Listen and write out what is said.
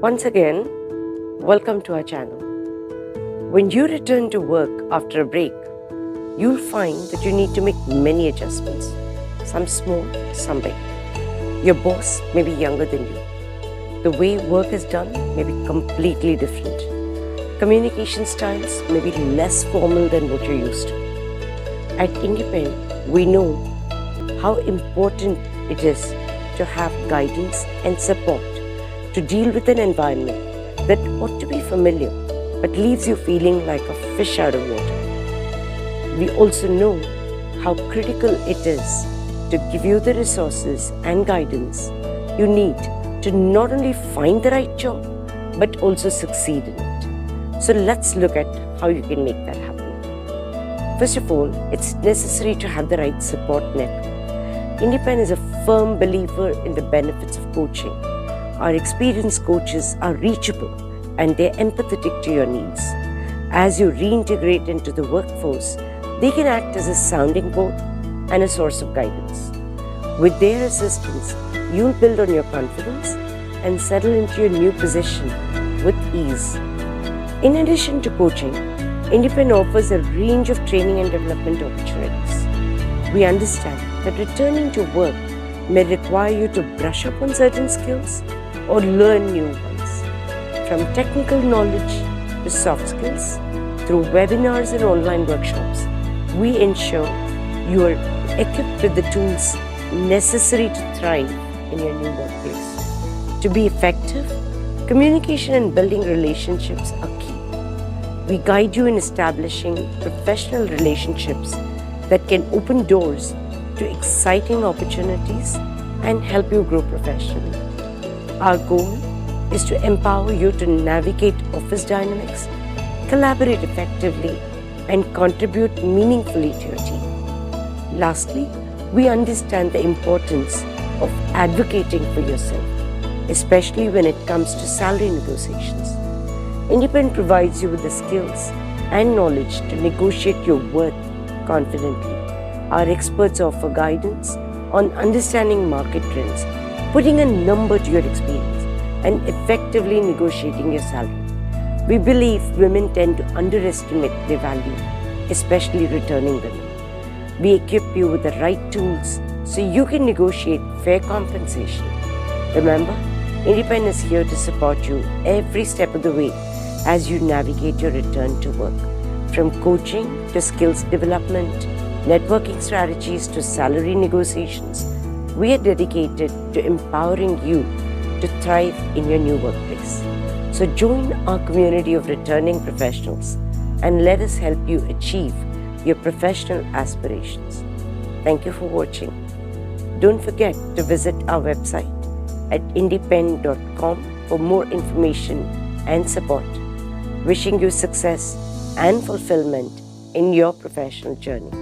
Once again, welcome to our channel. When you return to work after a break, you'll find that you need to make many adjustments, some small, some big. Your boss may be younger than you. The way work is done may be completely different. Communication styles may be less formal than what you're used to. At indePenn, we know how important it is to have guidance and support to deal with an environment that ought to be familiar but leaves you feeling like a fish out of water. We also know how critical it is to give you the resources and guidance you need to not only find the right job but also succeed in it. So let's look at how you can make that happen. First of all, it's necessary to have the right support network. indePenn is a firm believer in the benefits of coaching. Our experienced coaches are reachable and they're empathetic to your needs. As you reintegrate into the workforce, they can act as a sounding board and a source of guidance. With their assistance, you'll build on your confidence and settle into your new position with ease. In addition to coaching, indePenn offers a range of training and development opportunities. We understand that returning to work may require you to brush up on certain skills or learn new ones. From technical knowledge to soft skills, through webinars and online workshops, we ensure you are equipped with the tools necessary to thrive in your new workplace. To be effective, communication and building relationships are key. We guide you in establishing professional relationships that can open doors to exciting opportunities and help you grow professionally. Our goal is to empower you to navigate office dynamics, collaborate effectively, and contribute meaningfully to your team. Lastly, we understand the importance of advocating for yourself, especially when it comes to salary negotiations. indePenn provides you with the skills and knowledge to negotiate your worth confidently. Our experts offer guidance on understanding market trends, putting a number to your experience, and effectively negotiating your salary. We believe women tend to underestimate their value, especially returning women. We equip you with the right tools so you can negotiate fair compensation. Remember, indePenn is here to support you every step of the way as you navigate your return to work. From coaching to skills development, networking strategies to salary negotiations, we are dedicated to empowering you to thrive in your new workplace. So join our community of returning professionals and let us help you achieve your professional aspirations. Thank you for watching. Don't forget to visit our website at indepenn.com for more information and support. Wishing you success and fulfillment in your professional journey.